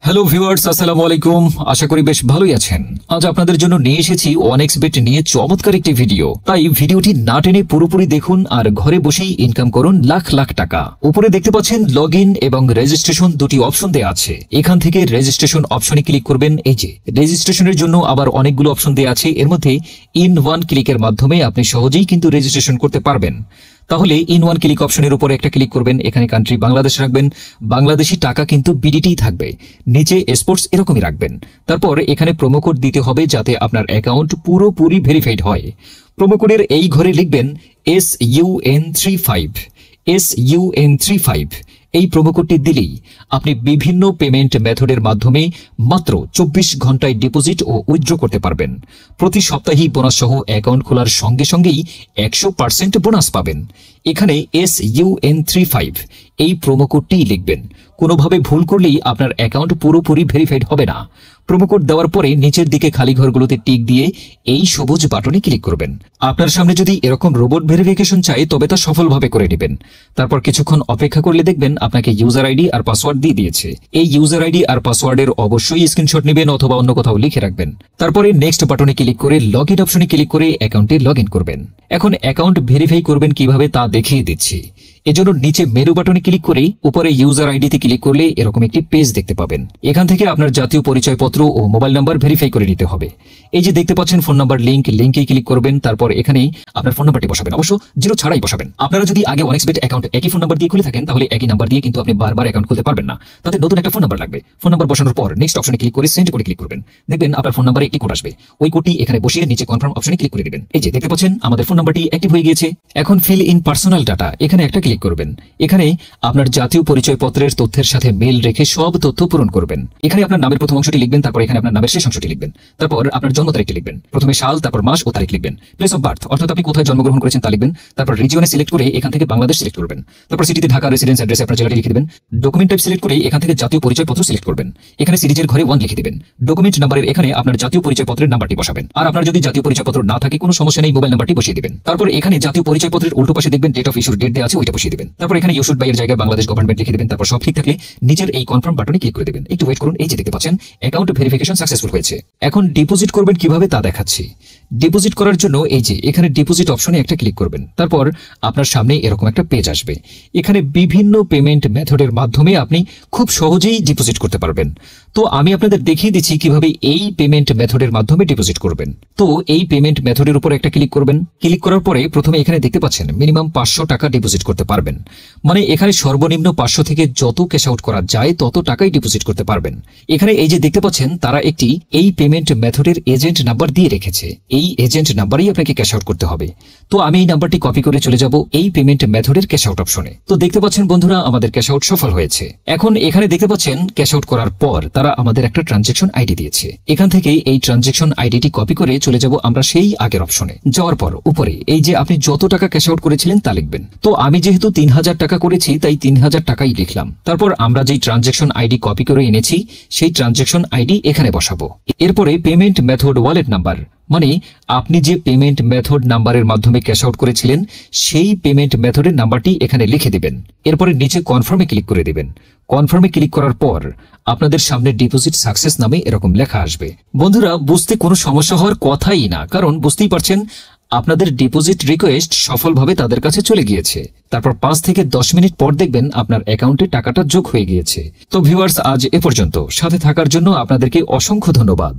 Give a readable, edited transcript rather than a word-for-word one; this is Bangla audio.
হ্যালো ভিউয়ার্স, আসসালামু আলাইকুম। আশা করি বেশ ভালোই আছেন। আজ আপনাদের জন্য নিয়ে এসেছি OneXBet নিয়ে চমৎকার একটি ভিডিও। তাই ভিডিওটি না টেনে পুরোপুরি দেখুন আর ঘরে বসেই ইনকাম করুন লাখ লাখ টাকা। উপরে দেখতে পাচ্ছেন লগইন এবং রেজিস্ট্রেশন দুটি অপশন দেওয়া আছে। এখান থেকে রেজিস্ট্রেশন অপশনে ক্লিক করবেন। এই যে রেজিস্ট্রেশনের জন্য আবার অনেকগুলো অপশন দেওয়া আছে। এর মধ্যে ইন ওয়ান ক্লিকের মাধ্যমে আপনি সহজেই কিন্তু রেজিস্ট্রেশন করতে পারবেন। তাহলে ইন ওয়ান ক্লিক অপশনের উপরে একটা ক্লিক করবেন। এখানে কান্ট্রি বাংলাদেশ রাখবেন, বাংলাদেশি টাকা কিন্তু বিডিটি থাকবে, নিচে স্পোর্টস এরকমই রাখবেন। তারপর এখানে প্রোমো কোড দিতে হবে যাতে আপনার অ্যাকাউন্ট পুরোপুরি ভেরিফাইড হয়। প্রোমো কোডের এই ঘরে লিখবেন SUN35 SUN35। এই প্রোমো কোডটি দিলেই আপনি বিভিন্ন পেমেন্ট মেথডের মাধ্যমে মাত্র 24 ঘন্টায় ডিপোজিট ও উইথড্র করতে পারবেন। প্রতি সপ্তাহে বোনাস সহ অ্যাকাউন্ট খোলার সঙ্গে সঙ্গেই 100% বোনাস পাবেন। এখানে SUN35 এই প্রোমো কোডটি লিখবেন। কোনোভাবে ভুল করলেই আপনার অ্যাকাউন্ট পুরোপুরি ভেরিফাইড হবে না। প্রোমো কোড দেওয়ার পরে নিচের দিকে খালি ঘরগুলোতে টিক দিয়ে এই সবুজ বাটনে ক্লিক করবেন। আপনার সামনে যদি এরকম রোবট ভেরিফিকেশন চাই তবে তা সফলভাবে করে নেবেন। তারপর কিছুক্ষণ অপেক্ষা করলে দেখবেন আপনাকে ইউজার আইডি আর পাসওয়ার্ড দিয়ে দিয়েছে। এই ইউজার আইডি আর পাসওয়ার্ডের অবশ্যই স্ক্রিনশট নেবেন অথবা অন্য কোথাও লিখে রাখবেন। তারপরে নেক্সট বাটনে ক্লিক করে লগইন অপশনে ক্লিক করে অ্যাকাউন্টে লগইন করবেন। এখন অ্যাকাউন্ট ভেরিফাই করবেন কিভাবে তা দেখিয়ে দিচ্ছি। এজন্য নিচে মেনু বাটনে ক্লিক করে উপরে ইউজার আইডিতে ক্লিক করলে এরকম একটি পেজ দেখতে পাবেন। এখান থেকে আপনার জাতীয় পরিচয়পত্র ও মোবাইল নাম্বার ভেরিফাই করে নিতে হবে। এই যে দেখতে পাচ্ছেন ফোন নাম্বার লিংকে ক্লিক করবেন। তারপর এখানে আপনার ফোন নাম্বারটি বসাবেন, অবশ্য জিরো ছাড়াই বসাবেন। আপনারা যদি আগে OneXBet অ্যাকাউন্ট একই ফোন নাম্বার দিয়ে খুলে থাকেন তাহলে একই নাম্বার দিয়ে কিন্তু আপনি বারবার অ্যাকাউন্ট খুলতে পারবেন না। তাতে নতুন একটা ফোন নাম্বার লাগবে। ফোন নাম্বার বসানোর পর নেক্সট অপশনে ক্লিক করে সেন্ড করে ক্লিক করবেন। দেখবেন আপনার ফোন নাম্বারে একটি কোড আসবে। ওই কোডটি এখানে বসিয়ে নিচে কনফার্ম অপশনে ক্লিক করে দিবেন। এই যে দেখতে পাচ্ছেন আমাদের ফোন নাম্বারটি অ্যাক্টিভ হয়ে গিয়েছে। এখন ফিল ইন পার্সোনাল ডাটা এখানে একটা ক্লিক করবেন। এখানে আপনার জাতীয় পরিচয়পত্রের তথ্যের সাথে মেল রেখে সব তথ্য পূরণ করবেন। এখানে আপনার নামের প্রথম অংশটি লিখবেন, তারপর এখানে আপনার নামের শেষ অংশটি লিখবেন। তারপর আপনার জন্ম তারিখটি লিখবেন। প্রথমে সাল, তারপর মাস ও তারিখ লিখবেন। প্লেস অফ বার্থ অর্থাৎ আপনি কোথায় জন্মগ্রহণ করেছেন তা লিখবেন। তারপর রিজিয়নে সিলেক্ট করে এখান থেকে বাংলাদেশ সিলেক্ট করবেন। তারপর সিটিতে ঢাকা রেসিডেন্স অ্যাড্রেস আপনার জেলাটি লিখে দিবেন। ডকুমেন্ট টাইপ সিলেক্ট করে এখান থেকে জাতীয় পরিচয়পত্র সিলেক্ট করবেন। এখানে সিরিজের ঘরে 1 লিখে দিবেন। ডকুমেন্ট নাম্বারের এখানে আপনার জাতীয় পরিচয়পত্রের নাম্বারটি বসাবেন। আর আপনার যদি জাতীয় পরিচয়পত্র না থাকে কোনো সমস্যা নেই, মোবাইল নাম্বারটি বসিয়ে দিবেন। তারপর এখানে জাতীয় পরিচয়পত্রের উল্টো পাশে দেখবেন ডেট অফ ইস্যুর ডেট দেওয়া আছে, ওইটা বসিয়ে দিবেন। তারপর এখানে ইস্যুড বাই এর জায়গায় বাংলাদেশ গভর্নমেন্ট লিখে দিবেন। তারপর সব ঠিক থাকলে নিচের এই কনফার্ম বাটনে ক্লিক করে দিবেন। একটু ওয়েট করুন। এই যে দেখতে পাচ্ছেন অ্যাকাউন্ট ভেরিফিকেশন সাকসেসফুল হয়েছে। এখন ডিপোজিট করবেন কিভাবে তা দেখাচ্ছি। ডিপোজিট করার জন্য এই যে এখানে ডিপোজিট অপশনে একটা ক্লিক করবেন। তারপর আপনার সামনে এরকম একটা পেজ আসবে। এখানে বিভিন্ন পেমেন্ট মেথডের মাধ্যমে আপনি খুব সহজেই ডিপোজিট করতে পারবেন। তো আমি আপনাদের দেখিয়ে দিচ্ছি কিভাবে এই পেমেন্ট মেথডের মাধ্যমে ডিপোজিট করবেন। তো এই পেমেন্ট মেথডের উপর একটা ক্লিক করবেন। ক্লিক করার পরে প্রথমে এখানে দেখতে পাচ্ছেন মিনিমাম 500 টাকা ডিপোজিট করতে পারবেন। মানে এখানে সর্বনিম্ন 500 থেকে যত ক্যাশ আউট করা যায় তত টাকাই ডিপোজিট করতে পারবেন। এখানে এই যে দেখতে পাচ্ছেন তারা একটি এই পেমেন্ট মেথডের এজেন্ট নাম্বার দিয়ে রেখেছে। এই এজেন্ট নাম্বারেই আপনাকে ক্যাশ আউট করতে হবে। তো আমি এই নাম্বারটি কপি করে চলে যাব এই পেমেন্ট মেথডের ক্যাশ আউট অপশনে। তো দেখতে পাচ্ছেন বন্ধুরা আমাদের ক্যাশ আউট সফল হয়েছে। এখন এখানে দেখতে পাচ্ছেন ক্যাশ আউট করার পর তারা আমাদের একটা ট্রানজ্যাকশন আইডি দিয়েছে। এখান থেকে এই ট্রানজ্যাকশন আইডিটি কপি করে চলে যাব আমরা সেই আগের অপশনে। যাওয়ার পর উপরে এই যে আপনি যত টাকা ক্যাশ আউট করেছিলেন তা লিখবেন। তো আমি যেহেতু 3000 টাকা করেছি তাই 3000 টাকাই লিখলাম। তারপর আমরা যেই ট্রানজ্যাকশন আইডি কপি করে এনেছি সেই ট্রানজ্যাকশন আইডি এখানে বসাবো। এরপরে পেমেন্ট মেথড ওয়ালেট নাম্বার মানে আপনি যে পেমেন্ট মেথড নাম্বারের মাধ্যমে ক্যাশ আউট করেছিলেন সেই পেমেন্ট মেথডের নাম্বারটি এখানে লিখে দিবেন। এরপরে নিচে কনফার্মে ক্লিক করে দিবেন। কনফার্মে ক্লিক করার পর আপনাদের সামনে ডিপোজিট সাকসেস নামে এরকম লেখা আসবে। বন্ধুরা বুঝতে কোনো সমস্যা হওয়ার কথাই না, কারণ বুঝতেই পারছেন আপনাদের ডিপোজিট রিকোয়েস্ট সফলভাবে তাদের কাছে চলে গিয়েছে। তারপর 5 থেকে 10 মিনিট পর দেখবেন আপনার অ্যাকাউন্টে টাকাটা যোগ হয়ে গিয়েছে। তো ভিউয়ার্স আজ এ পর্যন্ত। সাথে থাকার জন্য আপনাদেরকে অসংখ্য ধন্যবাদ।